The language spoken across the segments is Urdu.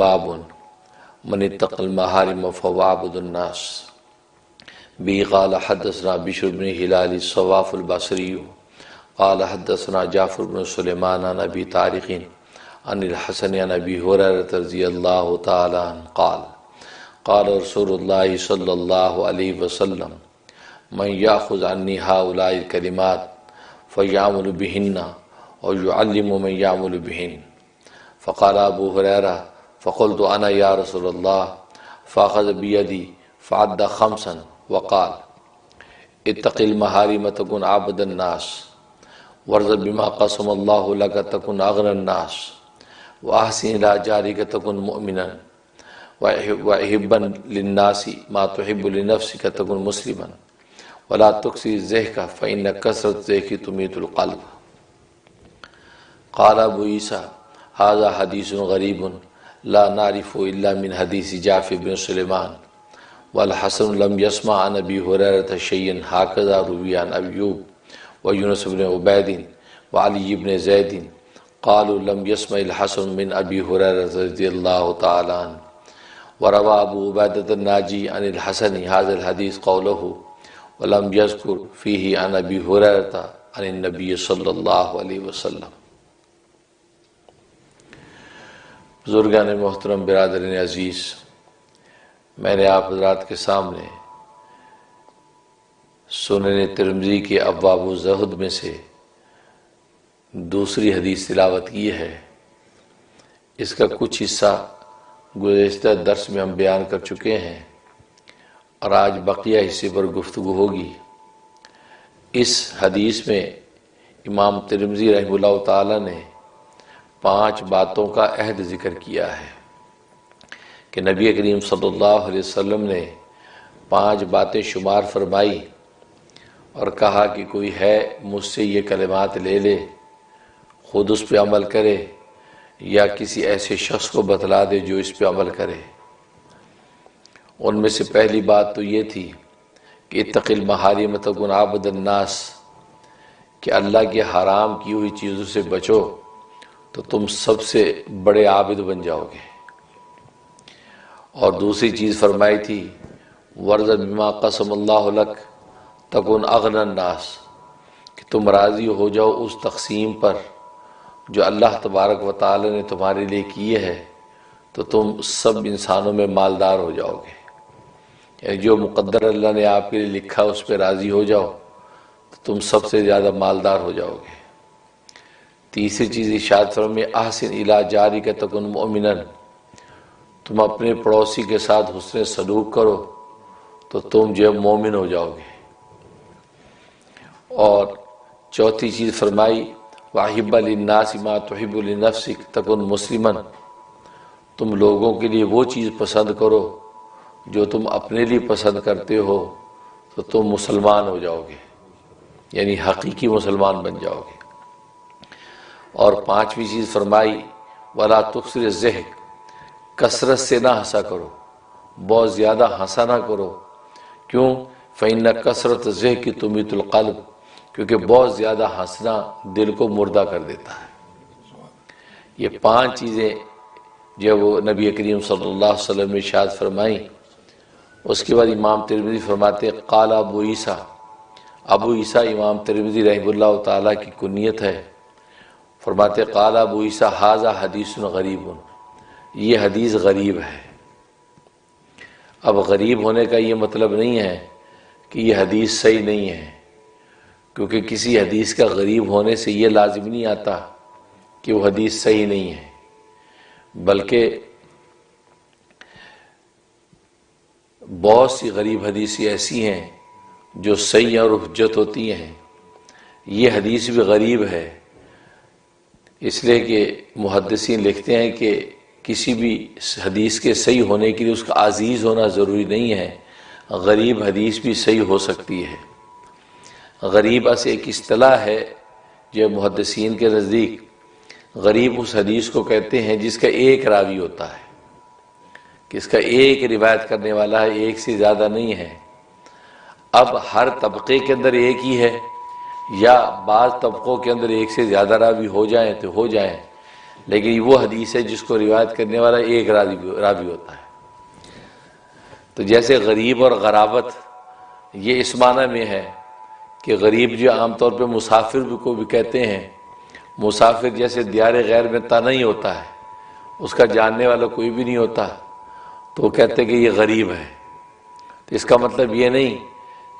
باب من اتقى المحارم فهو عبد الناس بی قال حدثنا بشر بن ہلال الصواف البصری قال حدثنا جعفر بن سلیمان عن ابی طارق عن الحسن عن ابی ہریرہ رضی اللہ تعالی عنہ قال قال رسول اللہ صلی اللہ علیہ وسلم من یاخذ عنی هؤلاء الکلمات فیعمل بہن ویعلم من یعمل بہن فقال ابو ہریرہ فقلت انا یا رسول اللہ فاخذ بیدی فعد خمسا وقال اتق المحارم تكن عبد الناس وارض بما قسم الله لك تكن اغنى الناس واحسن الى جارك تكن مؤمنا وحبا للناس ما تحب لنفسك تكن مسلما ولا تكثر الضحك فان كثرة الضحك تميت القلب. قال ابو عيسى هذا حديث غريب لا نعرف الا من حديث جعفر بن سليمان والحسن لم يسمع عن ابي هريرة شيئا هكذا روي عن ايوب ويونس بن عبيد وعلي بن زيد قالوا لم يسمع الحسن من ابي هريرة رضي الله تعالى عنه وروى ابو عبيدة الناجي عن الحسن هذا الحديث قوله ولم يذكر فيه عن ابي هريرة عن النبي صلى الله عليه وسلم. بزرگان محترم، برادرین عزیز، میں نے آپ حضرات کے سامنے سنن ترمذی کے ابواب الزہد میں سے دوسری حدیث تلاوت کی ہے. اس کا کچھ حصہ گزشتہ درس میں ہم بیان کر چکے ہیں اور آج بقیہ حصے پر گفتگو ہوگی. اس حدیث میں امام ترمذی رحمہ اللہ تعالی نے 5 باتوں کا عہد ذکر کیا ہے کہ نبی کریم صلی اللہ علیہ وسلم نے 5 باتیں شمار فرمائی اور کہا کہ کوئی ہے مجھ سے یہ کلمات لے لے، خود اس پہ عمل کرے یا کسی ایسے شخص کو بتلا دے جو اس پہ عمل کرے. ان میں سے پہلی بات تو یہ تھی کہ اتق المحارم تکن عبد الناس، کہ اللہ کے حرام کی ہوئی چیزوں سے بچو تو تم سب سے بڑے عابد بن جاؤ گے. اور دوسری چیز فرمائی تھی ورض بما قسم اللہ لک تکن اغنى الناس، کہ تم راضی ہو جاؤ اس تقسیم پر جو اللہ تبارک و تعالی نے تمہارے لیے کی ہے تو تم سب انسانوں میں مالدار ہو جاؤ گے. یعنی جو مقدر اللہ نے آپ کے لیے لکھا اس پہ راضی ہو جاؤ تو تم سب سے زیادہ مالدار ہو جاؤ گے. تیسری چیز ارشاد فرمائے احسن الی جارک تکن مؤمنا، تم اپنے پڑوسی کے ساتھ حسن سلوک کرو تو تم جو مومن ہو جاؤ گے. اور چوتھی چیز فرمائی واحب للناس ما تحب لنفسک تکن مسلما، تم لوگوں کے لیے وہ چیز پسند کرو جو تم اپنے لیے پسند کرتے ہو تو تم مسلمان ہو جاؤ گے، یعنی حقیقی مسلمان بن جاؤ گے. اور 5ویں چیز فرمائی ولا تکثر الضحک، کثرت سے نہ ہنسا کرو، بہت زیادہ ہنسا نہ کرو. کیوں؟ فإن کثرت الضحک تمیت القلب، کیونکہ بہت زیادہ ہنسنا دل کو مردہ کر دیتا ہے. یہ 5 چیزیں جب وہ نبی کریم صلی اللہ علیہ وسلم نے ارشاد فرمائیں. اس کے بعد امام ترمذی فرماتے قال ابو عیسیٰ، ابو عیسیٰ امام ترمذی رحمہ اللہ تعالیٰ کی کنیت ہے. فرماتے قال ابو عیسیٰ ھذا حدیث غریب، یہ حدیث غریب ہے. اب غریب ہونے کا یہ مطلب نہیں ہے کہ یہ حدیث صحیح نہیں ہے، کیونکہ کسی حدیث کا غریب ہونے سے یہ لازم نہیں آتا کہ وہ حدیث صحیح نہیں ہے، بلکہ بہت سی غریب حدیثیں ایسی ہیں جو صحیح اور حجت ہوتی ہیں. یہ حدیث بھی غریب ہے، اس لیے کہ محدثین لکھتے ہیں کہ کسی بھی حدیث کے صحیح ہونے کے لیے اس کا عزیز ہونا ضروری نہیں ہے، غریب حدیث بھی صحیح ہو سکتی ہے. غریب ایسے ایک اصطلاح ہے جو محدثین کے نزدیک غریب اس حدیث کو کہتے ہیں جس کا ایک راوی ہوتا ہے، کہ اس کا ایک روایت کرنے والا ہے، ایک سے زیادہ نہیں ہے. اب ہر طبقے کے اندر ایک ہی ہے یا بعض طبقوں کے اندر ایک سے زیادہ راوی ہو جائیں تو ہو جائیں، لیکن یہ وہ حدیث ہے جس کو روایت کرنے والا ایک راوی ہوتا ہے۔ تو جیسے غریب اور غرابت یہ اس معنی میں ہے کہ غریب جو عام طور پہ مسافر کو بھی کہتے ہیں، مسافر جیسے دیار غیر میں تنہا ہوتا ہے، اس کا جاننے والا کوئی بھی نہیں ہوتا، تو وہ کہتے کہ یہ غریب ہے۔ تو اس کا مطلب یہ نہیں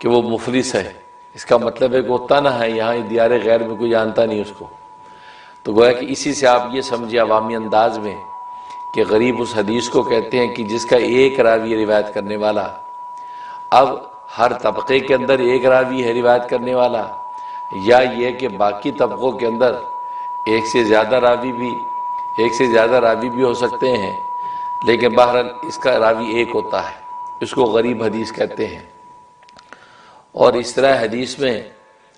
کہ وہ مفلس ہے، اس کا مطلب ہے کہ وہ تنہا ہے، یہاں دیار غیر میں کوئی جانتا نہیں اس کو۔ تو گویا کہ اسی سے آپ یہ سمجھے عوامی انداز میں کہ غریب اس حدیث کو کہتے ہیں کہ جس کا ایک راوی روایت کرنے والا۔ اب ہر طبقے کے اندر ایک راوی ہے روایت کرنے والا، یا یہ کہ باقی طبقوں کے اندر ایک سے زیادہ راوی بھی ہو سکتے ہیں، لیکن بہرحال اس کا راوی ایک ہوتا ہے، اس کو غریب حدیث کہتے ہیں۔ اور اس طرح حدیث میں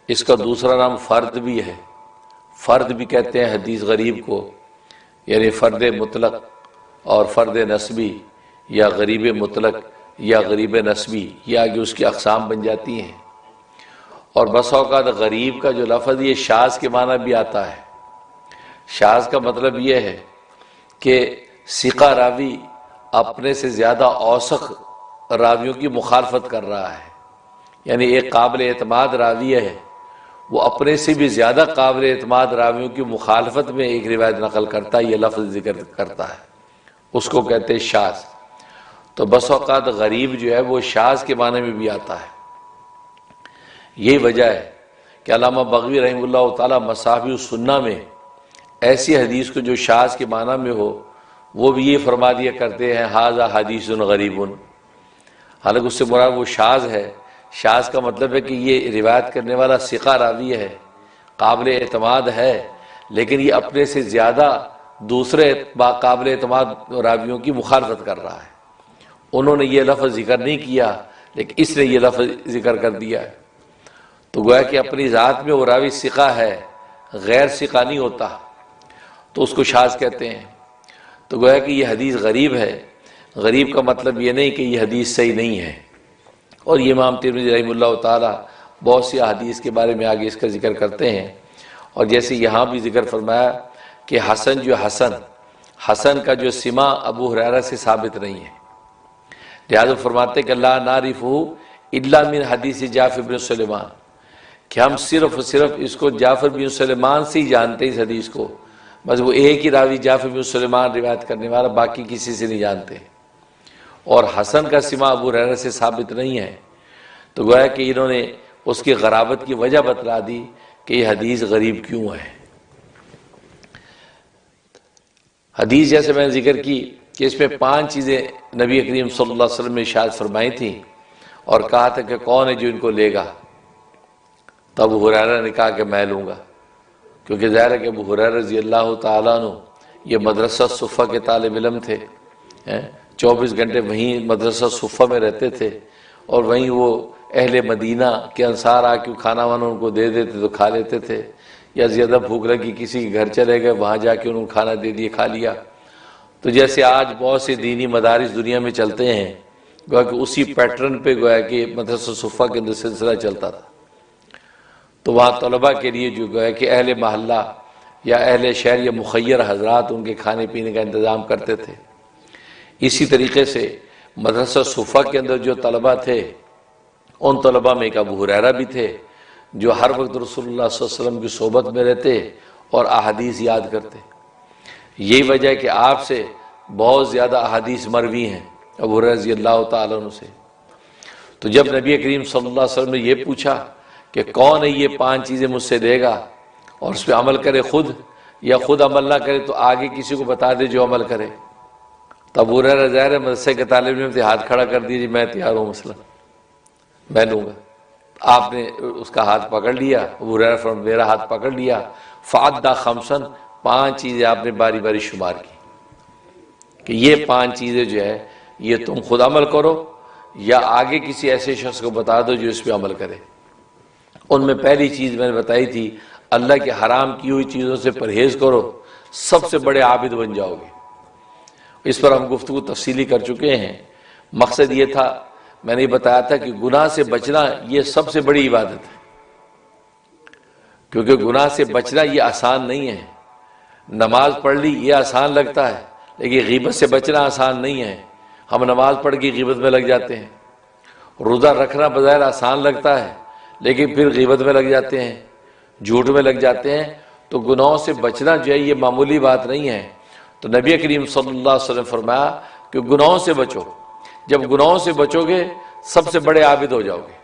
اس کا دوسرا نام فرد بھی ہے، فرد بھی کہتے ہیں حدیث غریب کو، یعنی فرد مطلق اور فرد نسبی، یا غریب مطلق یا غریب نسبی، یہ آگے اس کی اقسام بن جاتی ہیں۔ اور بس اوقات غریب کا جو لفظ یہ شاذ کے معنی بھی آتا ہے۔ شاذ کا مطلب یہ ہے کہ ثقہ راوی اپنے سے زیادہ اوثق راویوں کی مخالفت کر رہا ہے، یعنی ایک قابل اعتماد راوی ہے، وہ اپنے سے بھی زیادہ قابل اعتماد راویوں کی مخالفت میں ایک روایت نقل کرتا ہے، یہ لفظ ذکر کرتا ہے، اس کو کہتے ہیں شاذ۔ تو بس اوقات غریب جو ہے وہ شاذ کے معنی میں بھی آتا ہے۔ یہی وجہ ہے کہ علامہ بغوی رحمہ اللہ تعالی مصابیح السنہ میں ایسی حدیث کو جو شاذ کے معنی میں ہو وہ بھی یہ فرما دیا کرتے ہیں ھذا حدیث غریب، حالانکہ اس سے مراد وہ شاذ ہے۔ شاذ کا مطلب ہے کہ یہ روایت کرنے والا ثقہ راوی ہے، قابل اعتماد ہے، لیکن یہ اپنے سے زیادہ دوسرے قابل اعتماد راویوں کی مخالفت کر رہا ہے۔ انہوں نے یہ لفظ ذکر نہیں کیا لیکن اس نے یہ لفظ ذکر کر دیا ہے، تو گویا کہ اپنی ذات میں وہ راوی ثقہ ہے، غیر ثقہ نہیں ہوتا، تو اس کو شاذ کہتے ہیں۔ تو گویا کہ یہ حدیث غریب ہے۔ غریب کا مطلب یہ نہیں کہ یہ حدیث صحیح نہیں ہے۔ اور یہ امام ترمذی رحمہ اللہ تعالی بہت سی حدیث کے بارے میں آگے اس کا ذکر کرتے ہیں، اور جیسے یہاں بھی ذکر فرمایا کہ حسن کا جو سماع ابو ہریرہ سے ثابت نہیں ہے، لہذا فرماتے کہ لا نعرفہ الا من حدیث جعفر بن سلیمان، کہ ہم صرف اس کو جعفر بن سلیمان سے ہی جانتے ہیں، اس حدیث کو بس وہ ایک ہی راوی جعفر بن سلیمان روایت کرنے والا، باقی کسی سے نہیں جانتے۔ اور حسن کا سماع ابو ہریرہ سے ثابت نہیں ہے، تو گویا کہ انہوں نے اس کی غرابت کی وجہ بتلا دی کہ یہ حدیث غریب کیوں ہے۔ حدیث جیسے میں نے ذکر کی کہ اس میں 5 چیزیں نبی کریم صلی اللہ علیہ وسلم نے ارشاد فرمائی تھیں، اور کہا تھا کہ کون ہے جو ان کو لے گا؟ تو ابو ہریرہ نے کہا کہ میں لوں گا، کیونکہ ظاہر ہے کہ ابو ہریرہ رضی اللہ تعالیٰ عنہ یہ مدرسہ صفہ کے طالب علم تھے، 24 گھنٹے وہیں مدرسہ صفہ میں رہتے تھے، اور وہیں وہ اہل مدینہ کے انصار آ کے کھانا وانا ان کو دے دیتے تو کھا لیتے تھے، یا زیادہ بھوک لگی کسی کے گھر چلے گئے، وہاں جا کے انہوں نے کھانا دے دیا، کھا لیا۔ تو جیسے آج بہت سے دینی مدارس دنیا میں چلتے ہیں، گویا کہ اسی پیٹرن پہ گویا کہ مدرسہ صفہ کے اندر سلسلہ چلتا تھا۔ تو وہاں طلباء کے لیے جو گویا کہ اہل محلہ یا اہل شہر یا مخیر حضرات ان کے کھانے پینے کا انتظام کرتے تھے۔ اسی طریقے سے مدرسہ صفہ کے اندر جو طلباء تھے، ان طلباء میں ایک ابو ہریرہ بھی تھے جو ہر وقت رسول اللہ صلی اللہ علیہ وسلم کی صحبت میں رہتے اور احادیث یاد کرتے۔ یہی وجہ ہے کہ آپ سے بہت زیادہ احادیث مروی ہیں ابو ہریرہ رضی اللہ تعالیٰ عنہ سے۔ تو جب نبی کریم صلی اللہ علیہ وسلم نے یہ پوچھا کہ کون ہے یہ 5 چیزیں مجھ سے دے گا اور اس پہ عمل کرے خود، یا خود عمل نہ کرے تو آگے کسی کو بتا دے جو عمل کرے، تو ابو ہریرہ ظاہر ہے مدرسے کے طالب علم سے ہاتھ کھڑا کر دیجیے، میں تیار ہوں، مثلا میں لوں گا۔ آپ نے اس کا ہاتھ پکڑ لیا، ابو ہریرہ فرماتے میرا ہاتھ پکڑ لیا، فعدہ خمسن، 5 چیزیں آپ نے باری باری شمار کی کہ یہ 5 چیزیں جو ہے یہ تم خود عمل کرو یا آگے کسی ایسے شخص کو بتا دو جو اس پہ عمل کرے۔ ان میں پہلی چیز میں نے بتائی تھی اللہ کے حرام کی ہوئی چیزوں سے پرہیز کرو، سب سے بڑے عابد بن جاؤ گے۔ اس پر ہم گفتگو تفصیلی کر چکے ہیں۔ مقصد یہ تھا، میں نے بتایا تھا کہ گناہ سے بچنا یہ سب سے بڑی عبادت ہے، کیونکہ گناہ سے بچنا یہ آسان نہیں ہے۔ نماز پڑھ لی یہ آسان لگتا ہے، لیکن غیبت سے بچنا آسان نہیں ہے۔ ہم نماز پڑھ کے غیبت میں لگ جاتے ہیں۔ روزہ رکھنا بظاہر آسان لگتا ہے، لیکن پھر غیبت میں لگ جاتے ہیں، جھوٹ میں لگ جاتے ہیں۔ تو گناہوں سے بچنا جو ہے یہ معمولی بات نہیں ہے۔ تو نبی کریم صلی اللہ علیہ وسلم فرمایا کہ گناہوں سے بچو۔ جب گناہوں سے بچو گے سب سے بڑے عابد ہو جاؤ گے۔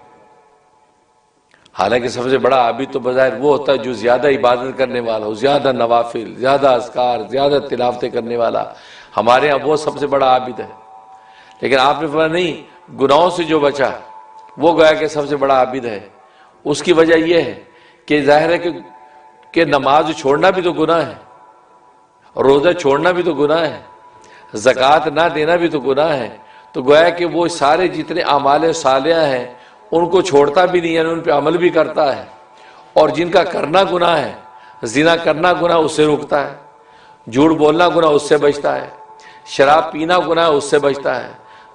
حالانکہ سب سے بڑا عابد تو بظاہر وہ ہوتا ہے جو زیادہ عبادت کرنے والا ہو، زیادہ نوافل، زیادہ اذکار، زیادہ تلاوتیں کرنے والا۔ ہمارے ہاں وہ سب سے بڑا عابد ہے، لیکن آپ نے فرمایا نہیں، گناہوں سے جو بچا وہ گویا کہ سب سے بڑا عابد ہے۔ اس کی وجہ یہ ہے کہ ظاہر ہے کہ نماز چھوڑنا بھی تو گناہ ہے، روزہ چھوڑنا بھی تو گناہ ہے، زکوٰۃ نہ دینا بھی تو گناہ ہے۔ تو گویا کہ وہ سارے جتنے اعمال صالحہ ہیں ان کو چھوڑتا بھی نہیں ہے، ان پہ عمل بھی کرتا ہے، اور جن کا کرنا گناہ ہے، زنا کرنا گناہ اس سے روکتا ہے، جھوٹ بولنا گناہ اس سے بچتا ہے، شراب پینا گناہ اس سے بچتا ہے،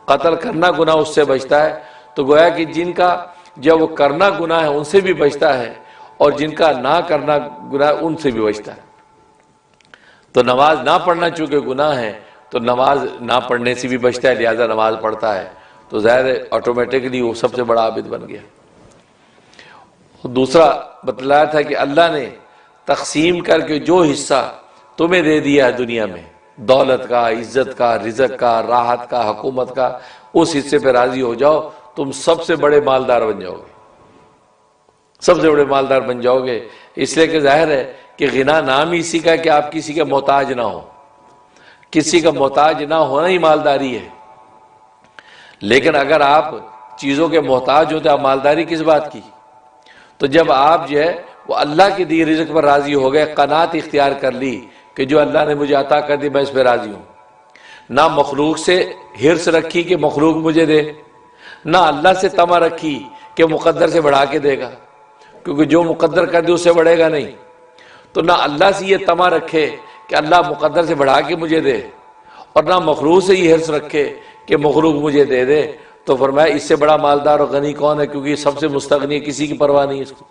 قتل کرنا گناہ اس سے بچتا ہے۔ تو گویا کہ جن کا جب وہ کرنا گناہ ہے ان سے بھی بچتا ہے، اور جن کا نہ کرنا گناہ ان سے بھی بچتا ہے۔ تو نماز نہ پڑھنا چونکہ گناہ ہے تو نماز نہ پڑھنے سے بھی بچتا ہے، لہذا نماز پڑھتا ہے تو ظاہر آٹومیٹکلی وہ سب سے بڑا عابد بن گیا۔ دوسرا بتلایا تھا کہ اللہ نے تقسیم کر کے جو حصہ تمہیں دے دیا ہے دنیا میں، دولت کا، عزت کا، رزق کا، راحت کا، حکومت کا، اس حصے پہ راضی ہو جاؤ، تم سب سے بڑے مالدار بن جاؤ گے، سب سے بڑے مالدار بن جاؤ گے۔ اس لیے کہ ظاہر ہے کہ غنا نام ہی اسی کا کہ آپ کسی کا محتاج نہ ہو، کسی کا محتاج نہ ہونا ہی مالداری ہے۔ لیکن اگر آپ چیزوں کے محتاج ہوتے، آپ مالداری کس بات کی؟ تو جب آپ جو ہے وہ اللہ کی دی رزق پر راضی ہو گئے، قناعت اختیار کر لی کہ جو اللہ نے مجھے عطا کر دی میں اس پہ راضی ہوں، نہ مخلوق سے حرص رکھی کہ مخلوق مجھے دے، نہ اللہ سے طمع رکھی کہ مقدر سے بڑھا کے دے گا، کیونکہ جو مقدر کر دے اس سے بڑھے گا نہیں۔ تو نہ اللہ سے یہ طمع رکھے کہ اللہ مقدر سے بڑھا کے مجھے دے، اور نہ مخلوق سے یہ حرص رکھے کہ مخلوق مجھے دے دے۔ تو فرمایا اس سے بڑا مالدار اور غنی کون ہے؟ کیونکہ یہ سب سے مستغنی ہے، کسی کی پرواہ نہیں اس کو،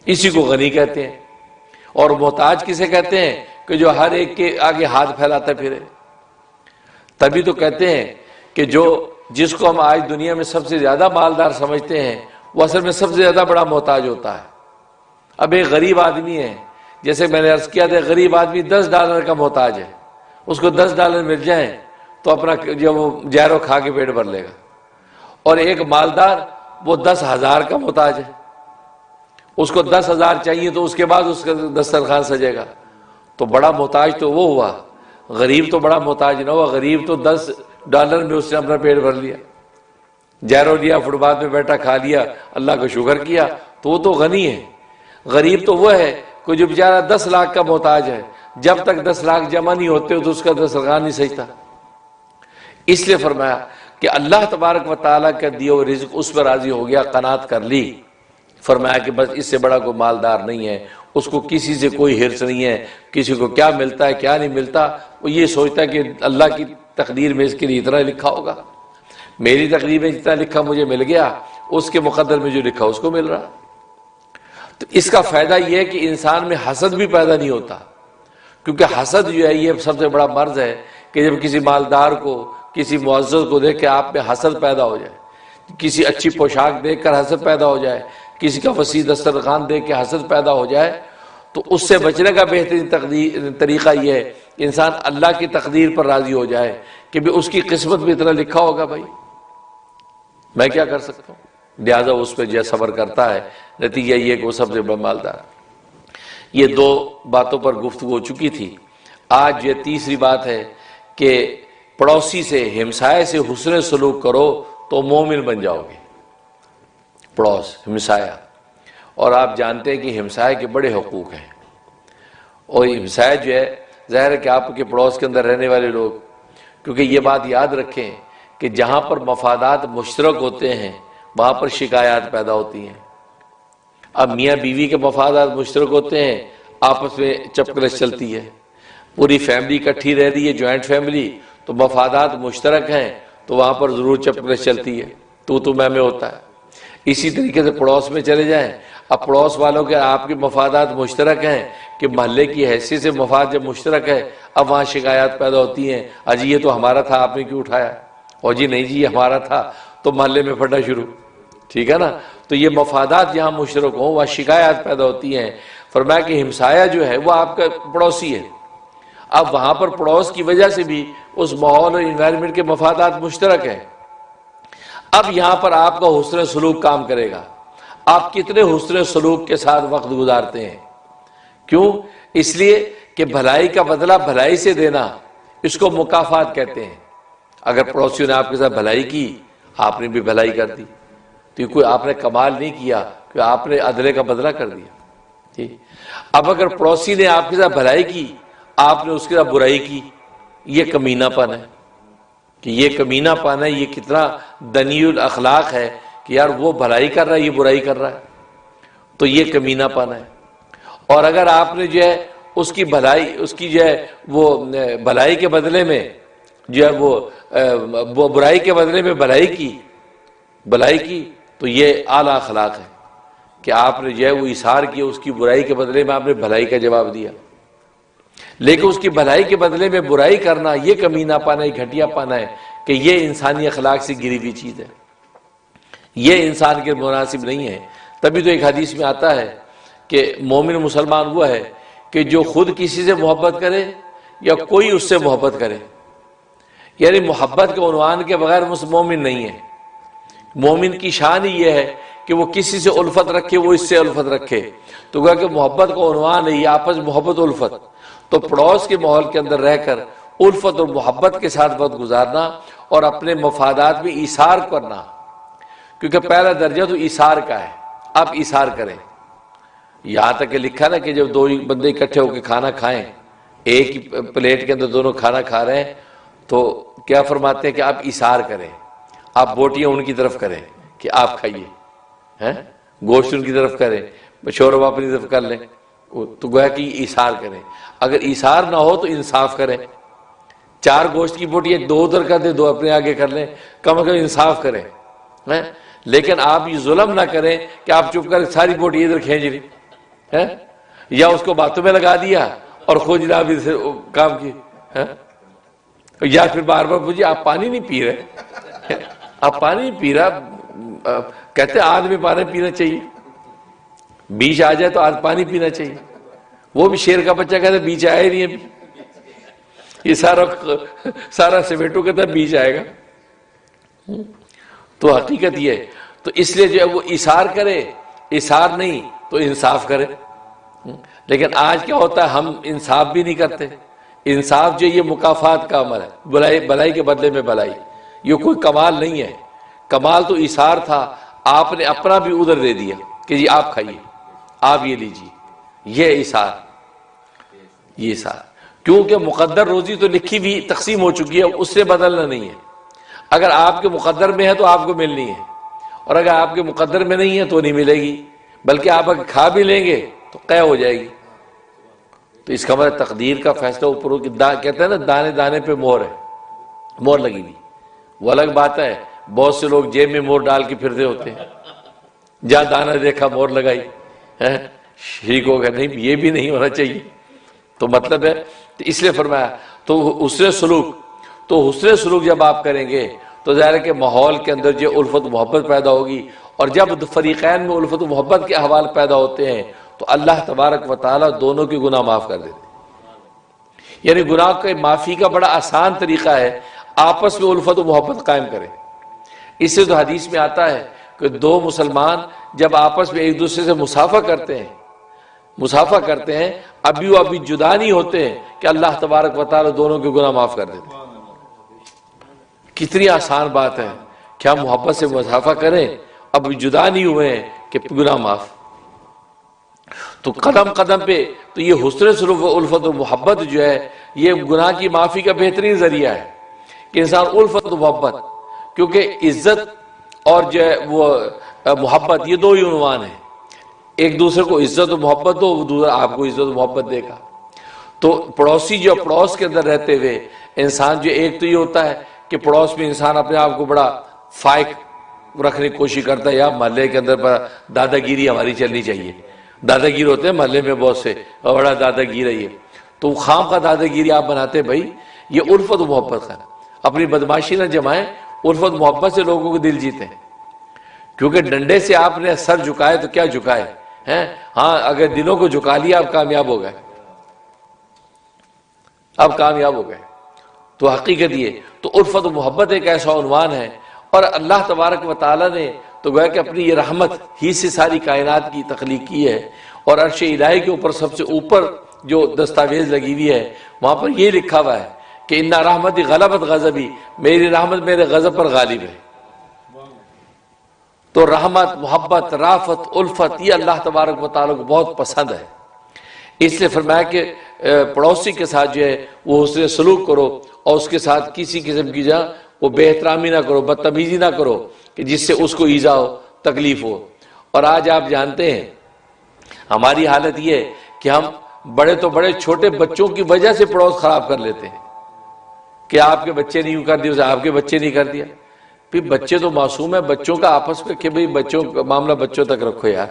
اسی کو غنی کہتے ہیں۔ اور محتاج کسے کہتے ہیں؟ کہ جو ہر ایک کے آگے ہاتھ پھیلاتا پھرے۔ تبھی تو کہتے ہیں کہ جس کو ہم آج دنیا میں سب سے زیادہ مالدار سمجھتے ہیں وہ اصل میں سب سے زیادہ بڑا محتاج ہوتا ہے۔ اب ایک غریب آدمی ہے، جیسے میں نے عرض کیا تھا، غریب آدمی $10 کا محتاج ہے، اس کو $10 مل جائیں تو اپنا جب وہ جیرو کھا کے پیٹ بھر لے گا۔ اور ایک مالدار وہ 10,000 کا محتاج ہے، اس کو 10,000 چاہیے تو اس کے بعد اس کا دسترخوان سجے گا۔ تو بڑا محتاج تو وہ ہوا، غریب تو بڑا محتاج نہ ہوا۔ غریب تو $10 میں اس نے اپنا پیٹ بھر لیا، جیرو لیا، فٹ پاتھ میں بیٹھا کھا لیا، اللہ کا شکر کیا، تو وہ تو غنی ہے۔ غریب تو وہ ہے کہ جو بیچارہ 10 لاکھ کا محتاج ہے، جب تک 10 لاکھ جمع نہیں ہوتے تو اس کا دسترخوان نہیں سجتا۔ اس لیے فرمایا کہ اللہ تبارک و تعالیٰ کا دیا ہوا رزق اس پر راضی ہو گیا، قناعت کر لی۔ فرمایا کہ بس اس سے بڑا کوئی مالدار نہیں ہے، اس کو کسی سے کوئی حرص نہیں ہے، کسی کو کیا ملتا ہے کیا نہیں ملتا، وہ یہ سوچتا ہے کہ اللہ کی تقدیر میں اس کے لیے اتنا لکھا ہوگا، میری تقدیر میں جتنا لکھا مجھے مل گیا، اس کے مقدر میں جو لکھا اس کو مل رہا۔ تو اس کا فائدہ یہ ہے کہ انسان میں حسد بھی پیدا نہیں ہوتا، کیونکہ حسد جو ہے یہ سب سے بڑا مرض ہے کہ جب کسی مالدار کو، کسی معزز کو دیکھ کے آپ میں حسد پیدا ہو جائے، کسی اچھی پوشاک دیکھ کر حسد پیدا ہو جائے، کسی کا وسیع دسترخوان دیکھ کے حسد پیدا ہو جائے، تو اس سے بچنے کا بہترین طریقہ یہ ہے کہ انسان اللہ کی تقدیر پر راضی ہو جائے کہ بھی اس کی قسمت میں اتنا لکھا ہوگا، بھائی میں کیا کر سکتا ہوں، لہٰذا اس پہ جو صبر کرتا ہے، نتیجہ یہ کہ وہ سب سے بڑا مالدار۔ یہ 2 باتوں پر گفتگو ہو چکی تھی۔ آج یہ تیسری بات ہے کہ پڑوسی سے، ہمسائے سے حسن سلوک کرو تو مومن بن جاؤ گے۔ پڑوس، ہمسایہ، اور آپ جانتے ہیں کہ ہمسائے کے بڑے حقوق ہیں، اور ہمسایہ جو ہے ظاہر ہے کہ آپ کے پڑوس کے اندر رہنے والے لوگ، کیونکہ یہ بات یاد رکھیں کہ جہاں پر مفادات مشترک ہوتے ہیں وہاں پر شکایات پیدا ہوتی ہیں۔ اب میاں بیوی کے مفادات مشترک ہوتے ہیں، آپس میں چپکلش چلتی ہے، پوری فیملی اکٹھی رہ رہی ہے، جوائنٹ فیملی، تو مفادات مشترک ہیں تو وہاں پر ضرور چپکلش چلتی ہے، تو میں ہوتا ہے۔ اسی طریقے سے پڑوس میں چلے جائیں، اب پڑوس والوں کے آپ کے مفادات مشترک ہیں کہ محلے کی حیثیت سے مفاد جب مشترک ہے، اب وہاں شکایات پیدا ہوتی ہیں، اجی یہ تو ہمارا تھا آپ نے کیوں اٹھایا، اور جی نہیں جی یہ ہمارا تھا، تو محلے میں پھٹنا شروع، ٹھیک ہے نا۔ تو یہ مفادات جہاں مشترک ہوں وہاں شکایات پیدا ہوتی ہیں۔ فرمایا کہ ہمسایہ جو ہے وہ آپ کا پڑوسی ہے، اب وہاں پر پڑوس کی وجہ سے بھی اس ماحول اور انوائرمنٹ کے مفادات مشترک ہیں۔ اب یہاں پر آپ کا حسن سلوک کام کرے گا، آپ کتنے حسن سلوک کے ساتھ وقت گزارتے ہیں۔ کیوں؟ اس لیے کہ بھلائی کا بدلہ بھلائی سے دینا، اس کو مکافات کہتے ہیں۔ اگر پڑوسیوں نے آپ کے ساتھ بھلائی کی، آپ نے بھی بھلائی کر دی، تو یہ کوئی آپ نے کمال نہیں کیا کہ آپ نے عدلے کا بدلہ کر دیا، ٹھیک۔ اب اگر پڑوسی نے آپ کے ساتھ بھلائی کی، آپ نے اس کے ساتھ برائی کی، یہ کمینہ پن ہے، کہ یہ کمینہ پن ہے، یہ کتنا دنی الاخلاق ہے کہ یار وہ بھلائی کر رہا ہے، یہ برائی کر رہا ہے، تو یہ کمینہ پن ہے۔ اور اگر آپ نے جو ہے اس کی بھلائی، اس کی جو ہے وہ بھلائی کے بدلے میں جو ہے وہ برائی کے بدلے میں بھلائی کی، تو یہ اعلیٰ اخلاق ہے کہ آپ نے جو ہے وہ اظہار کیا، اس کی برائی کے بدلے میں آپ نے بھلائی کا جواب دیا۔ لیکن اس کی بھلائی کے بدلے میں برائی کرنا، یہ کمینہ پن ہے، گھٹیا پن ہے کہ یہ انسانی اخلاق سے گری ہوئی چیز ہے، یہ انسان کے مناسب نہیں ہے۔ تبھی تو ایک حدیث میں آتا ہے کہ مومن مسلمان وہ ہے کہ جو خود کسی سے محبت کرے یا کوئی اس سے محبت کرے، یعنی محبت کے عنوان کے بغیر مومن نہیں ہے۔ مومن کی شان ہی یہ ہے کہ وہ کسی سے الفت رکھے، وہ اس سے الفت رکھے، تو کہا کہ محبت کا عنوان ہے یہ آپس محبت الفت، تو پڑوس کے ماحول کے اندر رہ کر الفت اور محبت کے ساتھ وقت گزارنا اور اپنے مفادات میں ایثار کرنا، کیونکہ پہلا درجہ تو ایثار کا ہے، آپ ایثار کریں۔ یہاں تک کہ لکھا نا کہ جب دو بندے اکٹھے ہو کے کھانا کھائیں، ایک ہی پلیٹ کے اندر دونوں کھانا کھا رہے ہیں، تو کیا فرماتے ہیں کہ آپ ایثار کریں، آپ بوٹیاں ان کی طرف کریں کہ آپ کھائیے، گوشت ان کی طرف کریں، شوربہ اپنی طرف کر لیں، تو گویا کہ ایثار کریں۔ اگر ایثار نہ ہو تو انصاف کریں، 4 گوشت کی بوٹیاں 2 ادھر کر دیں، 2 اپنے آگے کر لیں، کم از کم انصاف کریں۔ لیکن آپ یہ ظلم نہ کریں کہ آپ چپ کر ساری بوٹی ادھر کھینچ لی، یا اس کو باتوں میں لگا دیا اور خود جناب سے کام کی، یا پھر بار بار پوچھیے آپ پانی نہیں پی رہے، آپ پانی نہیں پی رہا، کہتے آدمی پانی پینا چاہیے، بیچ آ جائے تو آج پانی پینا چاہیے، وہ بھی شیر کا بچہ کہتا ہے بیچ آیا ہی نہیں ابھی، یہ سارا سمیٹو کہتا ہے بیچ آئے گا، تو حقیقت یہ ہے۔ تو اس لیے جو ہے وہ ایثار کرے، ایثار نہیں تو انصاف کرے۔ لیکن آج کیا ہوتا ہے، ہم انصاف بھی نہیں کرتے۔ انصاف جو یہ مکافات کا عمل ہے، بھلائی کے بدلے میں بھلائی، یہ کوئی کمال نہیں ہے۔ کمال تو ایثار تھا، آپ نے اپنا بھی ادھر دے دیا کہ جی آپ کھائیے، آپ یہ لیجیے، یہ ایثار، یہ ایثار، کیونکہ مقدر روزی تو لکھی بھی تقسیم ہو چکی ہے، اس سے بدلنا نہیں ہے۔ اگر آپ کے مقدر میں ہے تو آپ کو ملنی ہے، اور اگر آپ کے مقدر میں نہیں ہے تو نہیں ملے گی، بلکہ آپ اگر کھا بھی لیں گے تو قے ہو جائے گی۔ تو اس کا مطلب تقدیر کا فیصلہ اوپر ہو، کہتے ہیں نا دانے دانے پہ مہر ہے، مہر لگی ہوئی۔ وہ الگ بات ہے، بہت سے لوگ جیب میں مہر ڈال کے پھرتے ہوتے ہیں، جہاں دانا دیکھا مہر لگائی، شریک ہو گیا، نہیں یہ بھی نہیں ہونا چاہیے۔ تو مطلب ہے، تو اس لیے فرمایا تو حسن سلوک جب آپ کریں گے تو ظاہر ہے کہ ماحول کے اندر جو الفت و محبت پیدا ہوگی، اور جب فریقین میں الفت و محبت کے احوال پیدا ہوتے ہیں تو اللہ تبارک و تعالیٰ دونوں کے گناہ معاف کر دیتے ہیں۔ یعنی گناہ کے معافی کا بڑا آسان طریقہ ہے، آپس میں الفت و محبت قائم کریں۔ اس سے تو حدیث میں آتا ہے کہ 2 مسلمان جب آپس میں ایک دوسرے سے مصافحہ کرتے ہیں ابھی وہ ابھی جدا نہیں ہوتے ہیں کہ اللہ تبارک و تعالیٰ دونوں کے گناہ معاف کر دیتے ہیں۔ کتنی آسان بات ہے، کیا محبت سے مصافحہ کریں، اب جدا نہیں ہوئے ہیں کہ گناہ معاف۔ تو قدم قدم پہ تو یہ حسن سلوک و الفت و محبت جو ہے یہ گناہ کی معافی کا بہترین ذریعہ ہے کہ انسان الفت و محبت، کیونکہ عزت اور جو ہے وہ محبت یہ 2 ہی عنوان ہیں، ایک دوسرے کو عزت و محبت دو، وہ دوسرا آپ کو عزت و محبت دے گا۔ تو پڑوسی جو پڑوس کے اندر رہتے ہوئے انسان جو ایک تو یہ ہوتا ہے کہ پڑوس میں انسان اپنے آپ کو بڑا فائق رکھنے کی کوشش کرتا ہے یا محلے کے اندر دادا گیری ہماری چلنی چاہیے. دادا گیر ہوتے ہیں محلے میں بہت سے, بڑا دادا گیر ہے یہ, تو خام کا دادا گیری آپ بناتے بھائی, یہ الفت و محبت کا. اپنی بدماشی نہ جمائیں, الفت محبت سے لوگوں کو دل جیتے ہیں. کیونکہ ڈنڈے سے آپ نے سر جھکائے تو کیا جھکائے ہیں, ہاں اگر دلوں کو جھکا لیا آپ کامیاب ہو گئے, آپ کامیاب ہو گئے. تو حقیقت یہ تو الفت و محبت ایک ایسا عنوان ہے, اور اللہ تبارک و تعالیٰ نے تو گویا کہ اپنی یہ رحمت ہی سے ساری کائنات کی تخلیق کی ہے. اور عرش الہی کے اوپر سب سے اوپر جو دستاویز لگی ہوئی ہے وہاں پر یہ لکھا ہوا ہے کہ اِنَّ رحمتی غلبت غضبی, میری رحمت میرے غضب پر غالب ہے. تو رحمت, محبت, رافت, الفت یہ اللہ تبارک و تعالیٰ کو بہت پسند ہے. اس لیے فرمایا کہ پڑوسی کے ساتھ جو ہے وہ حسن سلوک کرو, اور اس کے ساتھ کسی قسم کی جہاں وہ بے احترامی نہ کرو, بدتمیزی نہ کرو کہ جس سے اس کو ایذا ہو, تکلیف ہو. اور آج آپ جانتے ہیں ہماری حالت یہ ہے کہ ہم بڑے تو بڑے چھوٹے بچوں کی وجہ سے پڑوس خراب کر لیتے ہیں کہ آپ کے بچے نہیں کر دیا, اسے آپ کے بچے نہیں کر دیا. پھر بچے تو معصوم ہیں, بچوں کا آپس میں کہ بھئی بچوں کا معاملہ بچوں تک رکھو یار.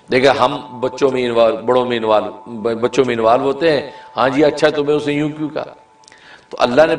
دیکھا ہم بچوں میں انوالو, بڑوں میں انوالو, بچوں میں انوالو ہوتے ہیں. ہاں جی اچھا تمہیں اسے یوں کیوں کہا, تو اللہ نے